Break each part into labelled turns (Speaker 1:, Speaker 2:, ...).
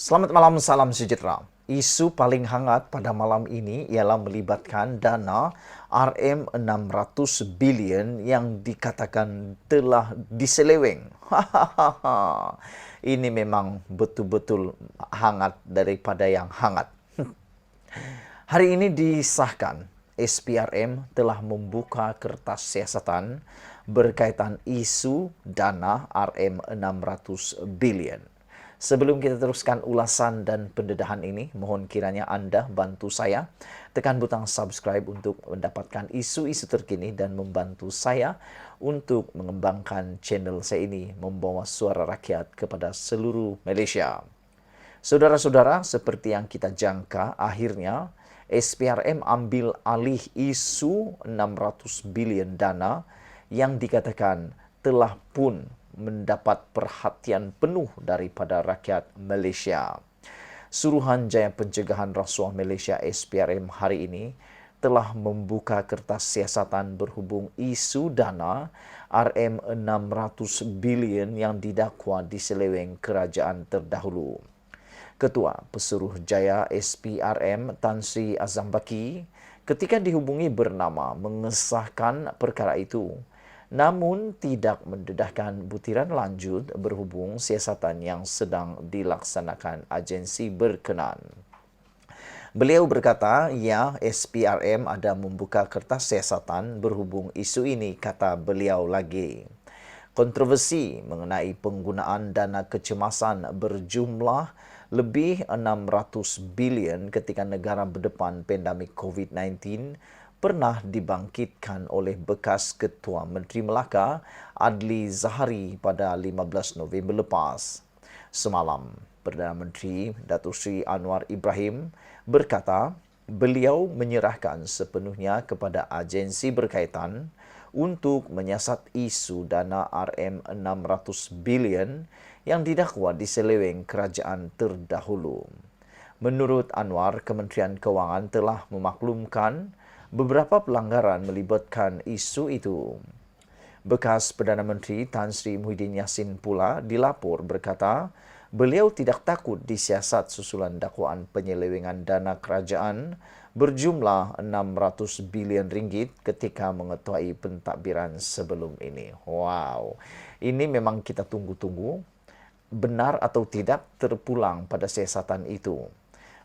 Speaker 1: Selamat malam, salam sejahtera. Isu paling hangat pada malam ini ialah melibatkan dana RM600 bilion yang dikatakan telah diseleweng. Ini memang betul-betul hangat daripada yang hangat. Hari ini disahkan, SPRM telah membuka kertas siasatan berkaitan isu dana RM600 bilion. Sebelum kita teruskan ulasan dan pendedahan ini, mohon kiranya Anda bantu saya tekan butang subscribe untuk mendapatkan isu-isu terkini dan membantu saya untuk mengembangkan channel saya ini membawa suara rakyat kepada seluruh Malaysia. Saudara-saudara, seperti yang kita jangka, akhirnya SPRM ambil alih isu 600 bilion dana yang dikatakan telah pun mendapat perhatian penuh daripada rakyat Malaysia. Suruhanjaya Pencegahan Rasuah Malaysia SPRM hari ini telah membuka kertas siasatan berhubung isu dana RM600 bilion yang didakwa diseleweng kerajaan terdahulu. Ketua Pesuruhjaya SPRM Tan Sri Azam Baki ketika dihubungi bernama mengesahkan perkara itu, namun tidak mendedahkan butiran lanjut berhubung siasatan yang sedang dilaksanakan agensi berkenan. Beliau berkata, ya, SPRM ada membuka kertas siasatan berhubung isu ini, kata beliau lagi. Kontroversi mengenai penggunaan dana kecemasan berjumlah lebih 600 bilion ketika negara berdepan pandemik COVID-19 pernah dibangkitkan oleh bekas Ketua Menteri Melaka Adli Zahari pada 15 November lepas. Semalam, Perdana Menteri Datuk Seri Anwar Ibrahim berkata beliau menyerahkan sepenuhnya kepada agensi berkaitan untuk menyiasat isu dana RM600 bilion yang didakwa diseleweng kerajaan terdahulu. Menurut Anwar, Kementerian Kewangan telah memaklumkan beberapa pelanggaran melibatkan isu itu. Bekas Perdana Menteri Tan Sri Muhyiddin Yassin pula dilapor berkata beliau tidak takut disiasat susulan dakwaan penyelewengan dana kerajaan berjumlah 600 bilion ringgit ketika mengetuai pentadbiran sebelum ini. Wow, ini memang kita tunggu-tunggu. Benar atau tidak terpulang pada siasatan itu.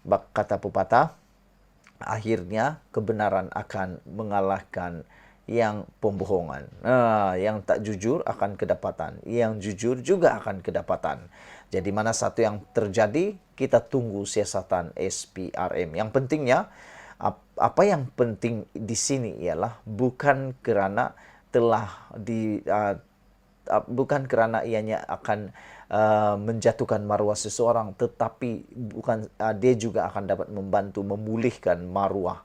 Speaker 1: Kata pepatah, akhirnya kebenaran akan mengalahkan yang pembohongan. Yang tak jujur akan kedapatan. Yang jujur juga akan kedapatan. Jadi mana satu yang terjadi, kita tunggu siasatan SPRM. Yang pentingnya, apa yang penting di sini ialah bukan kerana bukan kerana ianya akan menjatuhkan maruah seseorang, tetapi dia juga akan dapat membantu memulihkan maruah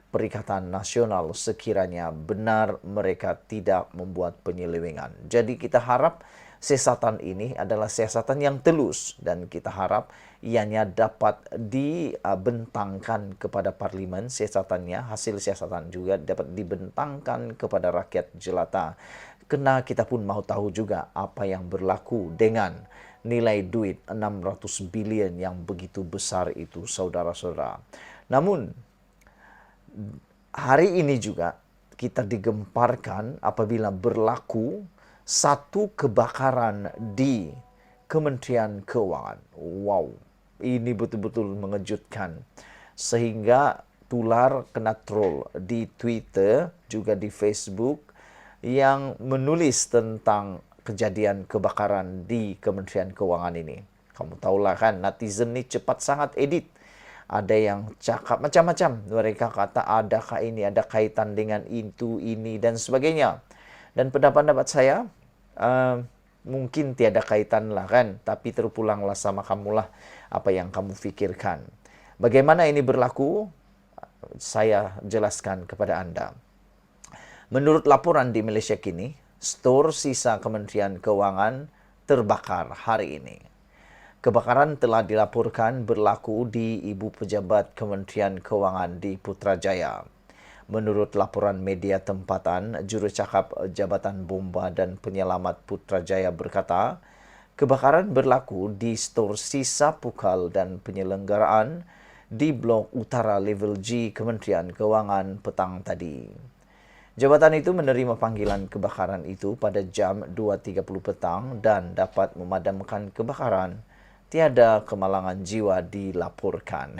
Speaker 1: Perikatan Nasional sekiranya benar mereka tidak membuat penyelewengan. Jadi kita harap siasatan ini adalah siasatan yang telus dan kita harap ianya dapat dibentangkan kepada Parlimen siasatannya, hasil siasatan juga dapat dibentangkan kepada rakyat jelata. Kena kita pun mahu tahu juga apa yang berlaku dengan nilai duit 600 bilion yang begitu besar itu, saudara-saudara. Namun, hari ini juga kita digemparkan apabila berlaku satu kebakaran di Kementerian Kewangan. Wow, ini betul-betul mengejutkan. Sehingga tular kena troll di Twitter, juga di Facebook, yang menulis tentang kejadian kebakaran di Kementerian Kewangan ini. Kamu tahulah kan, netizen ni cepat sangat edit. Ada yang cakap macam-macam. Mereka kata adakah ini ada kaitan dengan itu, ini dan sebagainya. Dan pendapat saya, mungkin tiada kaitan lah kan. Tapi terpulanglah sama kamulah apa yang kamu fikirkan. Bagaimana ini berlaku? Saya jelaskan kepada Anda. Menurut laporan di Malaysia kini, stor sisa Kementerian Kewangan terbakar hari ini. Kebakaran telah dilaporkan berlaku di Ibu Pejabat Kementerian Kewangan di Putrajaya. Menurut laporan media tempatan, Jurucakap Jabatan Bomba dan Penyelamat Putrajaya berkata, Kebakaran berlaku di stor sisa pukal dan penyelenggaraan di Blok Utara Level G Kementerian Keuangan petang tadi. Jabatan itu menerima panggilan kebakaran itu pada jam 2.30 petang dan dapat memadamkan kebakaran. Tiada kemalangan jiwa dilaporkan.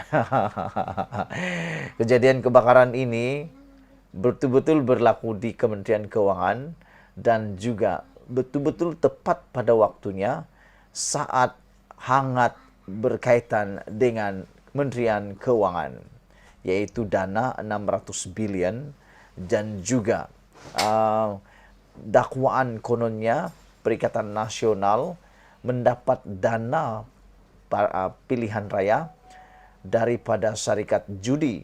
Speaker 1: Kejadian kebakaran ini betul-betul berlaku di Kementerian Keuangan dan juga betul-betul tepat pada waktunya saat hangat berkaitan dengan Kementerian Keuangan, yaitu dana 600 bilion dan juga dakwaan kononnya Perikatan Nasional mendapat dana pilihan raya daripada syarikat judi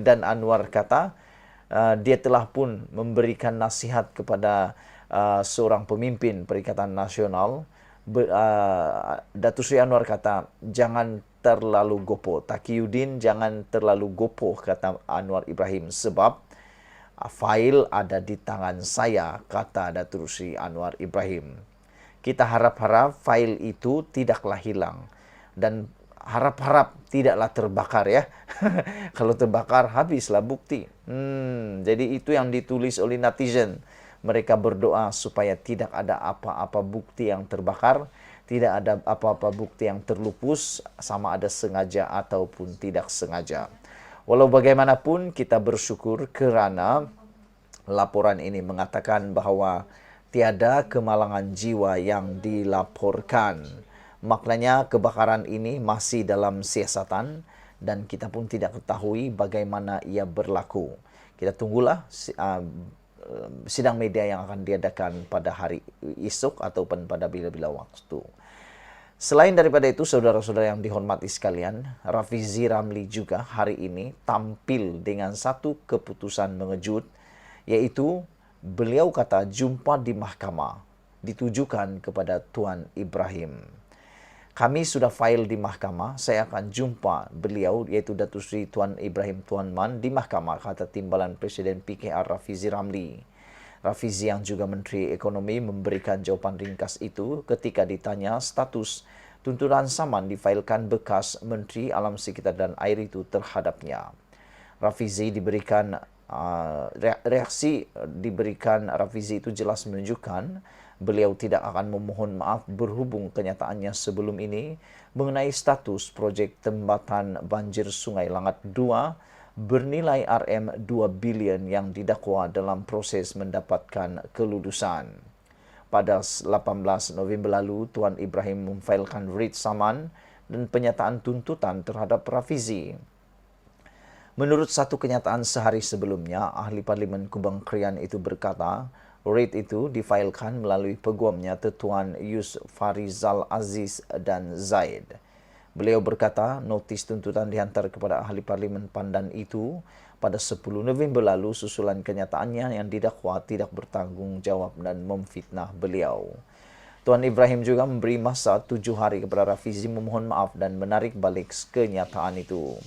Speaker 1: dan Anwar kata dia telah pun memberikan nasihat kepada seorang pemimpin Perikatan Nasional. Datuk Seri Anwar kata jangan terlalu gopoh, Taqiyuddin jangan terlalu gopoh, kata Anwar Ibrahim, sebab fail ada di tangan saya, kata Datuk Seri Anwar Ibrahim. Kita harap-harap fail itu tidaklah hilang dan harap-harap tidaklah terbakar ya. Kalau terbakar habislah bukti. Jadi itu yang ditulis oleh netizen. Mereka berdoa supaya tidak ada apa-apa bukti yang terbakar, tidak ada apa-apa bukti yang terlupus, sama ada sengaja ataupun tidak sengaja. Walau bagaimanapun kita bersyukur kerana laporan ini mengatakan bahawa tiada kemalangan jiwa yang dilaporkan. Maknanya kebakaran ini masih dalam siasatan dan kita pun tidak ketahui bagaimana ia berlaku. Kita tunggulah sidang media yang akan diadakan pada hari esok ataupun pada bila-bila waktu. Selain daripada itu, saudara-saudara yang dihormati sekalian, Rafizi Ramli juga hari ini tampil dengan satu keputusan mengejut, yaitu beliau kata jumpa di mahkamah ditujukan kepada Tuan Ibrahim. Kami sudah file di mahkamah, saya akan jumpa beliau iaitu Datuk Seri Tuan Ibrahim Tuan Man di mahkamah, kata Timbalan Presiden PKR Rafizi Ramli. Rafizi yang juga Menteri Ekonomi memberikan jawapan ringkas itu ketika ditanya status tuntutan saman difailkan bekas Menteri Alam Sekitar dan Air itu terhadapnya. Rafizi diberikan reaksi diberikan Rafizi itu jelas menunjukkan beliau tidak akan memohon maaf berhubung kenyataannya sebelum ini mengenai status projek tembatan banjir Sungai Langat 2 bernilai RM2 bilion yang didakwa dalam proses mendapatkan kelulusan. Pada 18 November lalu, Tuan Ibrahim memfailkan writ saman dan penyataan tuntutan terhadap Rafizi. Menurut satu kenyataan sehari sebelumnya, Ahli Parlimen Kubang Krian itu berkata, writ itu difailkan melalui peguamnya Tuan Yus Farizal Aziz dan Zaid. Beliau berkata, notis tuntutan dihantar kepada Ahli Parlimen Pandan itu pada 10 November lalu susulan kenyataannya yang didakwa tidak bertanggungjawab dan memfitnah beliau. Tuan Ibrahim juga memberi masa 7 hari kepada Rafizi memohon maaf dan menarik balik kenyataan itu.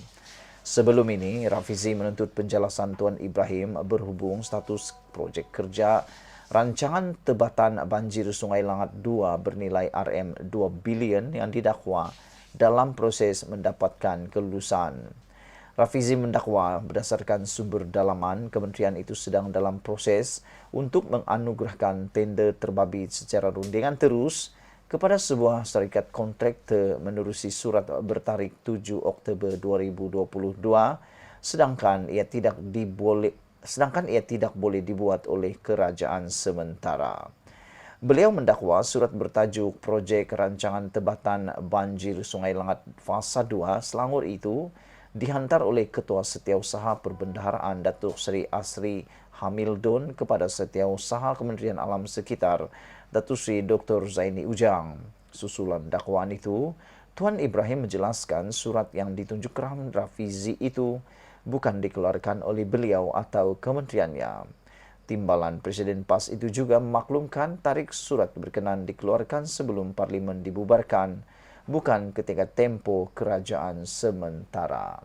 Speaker 1: Sebelum ini, Rafizi menuntut penjelasan Tuan Ibrahim berhubung status projek kerja rancangan tebatan banjir Sungai Langat 2 bernilai RM2 bilion yang didakwa dalam proses mendapatkan kelulusan. Rafizi mendakwa berdasarkan sumber dalaman, kementerian itu sedang dalam proses untuk menganugerahkan tender terbabit secara rundingan terus kepada sebuah syarikat kontraktor menerusi surat bertarikh 7 Oktober 2022, sedangkan ia tidak boleh dibuat oleh kerajaan sementara. Beliau mendakwa surat bertajuk Projek Rancangan Tebatan Banjir Sungai Langat Fasa 2 Selangor itu dihantar oleh Ketua Setiausaha Perbendaharaan Datuk Seri Asri Hamildon kepada Setiausaha Kementerian Alam Sekitar Datuk Seri Dr. Zaini Ujang. Susulan dakwaan itu, Tuan Ibrahim menjelaskan surat yang ditunjuk Rafizi itu bukan dikeluarkan oleh beliau atau kementeriannya. Timbalan Presiden PAS itu juga memaklumkan tarik surat berkenan dikeluarkan sebelum Parlimen dibubarkan, bukan ketika tempoh kerajaan sementara.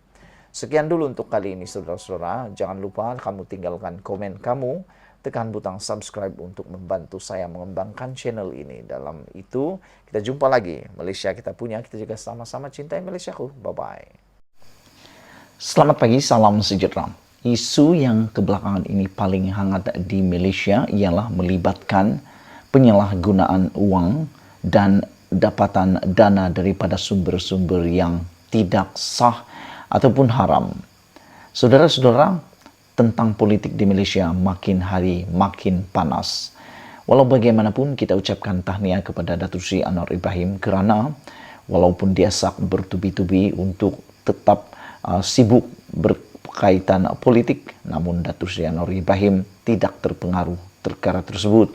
Speaker 1: Sekian dulu untuk kali ini, saudara-saudara. Jangan lupa kamu tinggalkan komen kamu tekan butang subscribe untuk membantu saya mengembangkan channel ini. Dalam itu, kita jumpa lagi. Malaysia kita punya, kita juga sama-sama cintai Malaysiaku. Bye-bye. Selamat pagi, salam sejahtera. Isu yang kebelakangan ini paling hangat di Malaysia ialah melibatkan penyalahgunaan uang dan dapatan dana daripada sumber-sumber yang tidak sah ataupun haram. Saudara-saudara, tentang politik di Malaysia makin hari makin panas. Walau bagaimanapun kita ucapkan tahniah kepada Datuk Seri Anwar Ibrahim kerana walaupun dia sak bertubi-tubi untuk tetap sibuk berkaitan politik, namun Datuk Seri Anwar Ibrahim tidak terpengaruh perkara tersebut.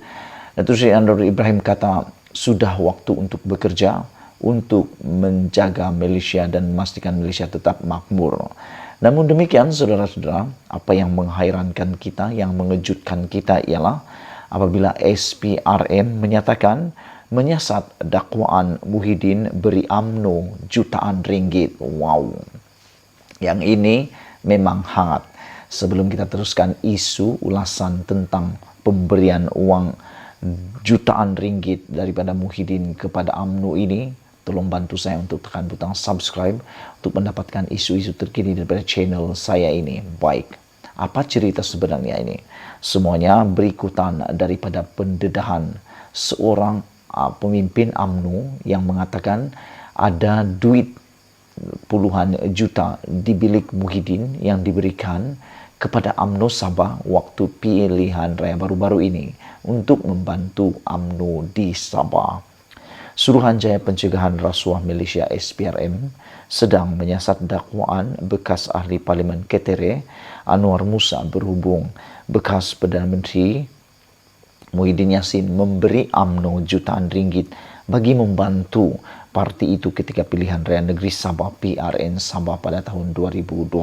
Speaker 1: Datuk Seri Anwar Ibrahim kata sudah waktu untuk bekerja untuk menjaga Malaysia dan memastikan Malaysia tetap makmur. Namun demikian, saudara-saudara, apa yang menghairankan kita, yang mengejutkan kita ialah apabila SPRM menyatakan menyiasat dakwaan Muhyiddin beri UMNO jutaan ringgit. Wow. Yang ini memang hangat. Sebelum kita teruskan isu ulasan tentang pemberian uang jutaan ringgit daripada Muhyiddin kepada UMNO ini, tolong bantu saya untuk tekan butang subscribe untuk mendapatkan isu-isu terkini daripada channel saya ini. Baik, apa cerita sebenarnya ini? Semuanya berikutan daripada pendedahan seorang pemimpin UMNO yang mengatakan ada duit puluhan juta di bilik Muhyiddin yang diberikan kepada UMNO Sabah waktu pilihan raya baru-baru ini untuk membantu UMNO di Sabah. Suruhanjaya Pencegahan Rasuah Malaysia SPRM sedang menyiasat dakwaan bekas ahli Parlimen Ketere Anwar Musa berhubung bekas Perdana Menteri Muhyiddin Yassin memberi UMNO jutaan ringgit bagi membantu parti itu ketika pilihan raya negeri Sabah PRN Sabah pada tahun 2020.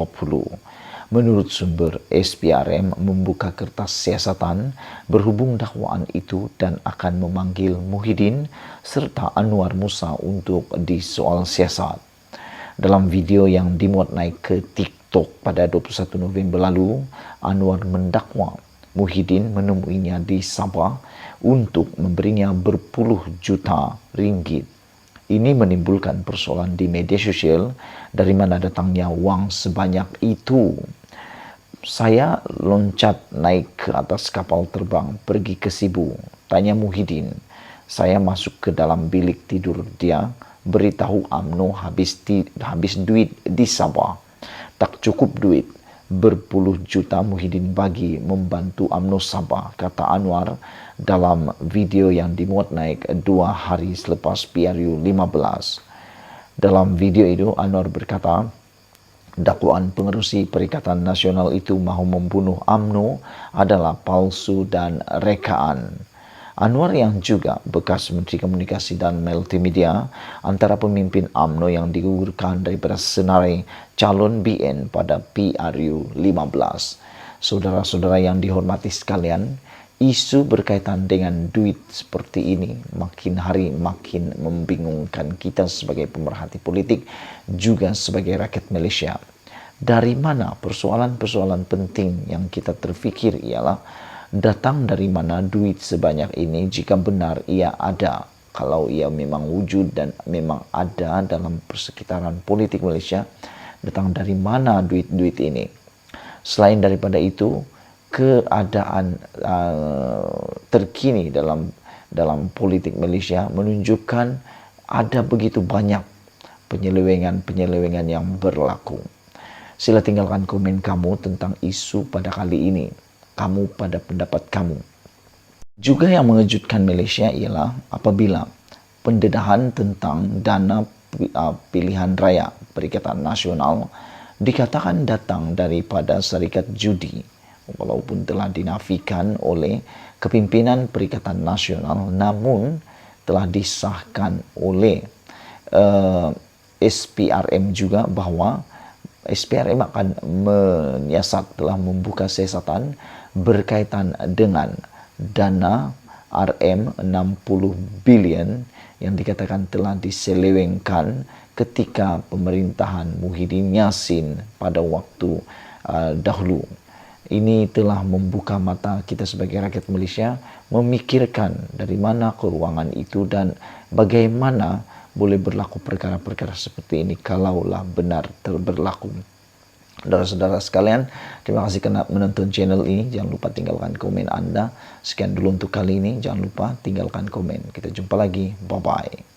Speaker 1: Menurut sumber, SPRM membuka kertas siasatan berhubung dakwaan itu dan akan memanggil Muhyiddin serta Anwar Musa untuk disoal siasat. Dalam video yang dimuat naik ke TikTok pada 21 November lalu, Anwar mendakwa Muhyiddin menemuinya di Sabah untuk memberinya berpuluh juta ringgit. Ini menimbulkan persoalan di media sosial, dari mana datangnya wang sebanyak itu. Saya loncat naik ke atas kapal terbang pergi ke Sibu, tanya Muhyiddin. Saya masuk ke dalam bilik tidur dia, beritahu UMNO habis duit di Sabah. Tak cukup duit, berpuluh juta Muhyiddin bagi membantu UMNO Sabah, kata Anwar dalam video yang dimuat naik 2 hari selepas PRU 15. Dalam video itu, Anwar berkata, dakwaan pengerusi Perikatan Nasional itu mahu membunuh UMNO adalah palsu dan rekaan. Anwar yang juga bekas Menteri Komunikasi dan Multimedia antara pemimpin UMNO yang digugurkan daripada senarai calon BN pada PRU 15. Saudara-saudara yang dihormati sekalian, isu berkaitan dengan duit seperti ini makin hari makin membingungkan kita sebagai pemerhati politik, juga sebagai rakyat Malaysia. Dari mana persoalan-persoalan penting yang kita terfikir ialah datang dari mana duit sebanyak ini jika benar ia ada. Kalau ia memang wujud dan memang ada dalam persekitaran politik Malaysia, datang dari mana duit-duit ini? Selain daripada itu, keadaan terkini dalam politik Malaysia menunjukkan ada begitu banyak penyelewengan yang berlaku. Sila tinggalkan komen kamu tentang isu pada kali ini. Kamu pada pendapat kamu. Juga yang mengejutkan Malaysia ialah apabila pendedahan tentang dana pilihan raya Perikatan Nasional dikatakan datang daripada syarikat judi, walaupun telah dinafikan oleh kepimpinan Perikatan Nasional, namun telah disahkan oleh SPRM juga bahwa SPRM akan menyiasat, telah membuka siasatan berkaitan dengan dana RM60 bilion yang dikatakan telah diselewengkan ketika pemerintahan Muhyiddin Yassin pada waktu dahulu. Ini telah membuka mata kita sebagai rakyat Malaysia memikirkan dari mana keruangan itu dan bagaimana boleh berlaku perkara-perkara seperti ini kalaulah benar berlaku. Saudara-saudara sekalian, terima kasih kerana menonton channel ini. Jangan lupa tinggalkan komen Anda. Sekian dulu untuk kali ini. Jangan lupa tinggalkan komen. Kita jumpa lagi. Bye-bye.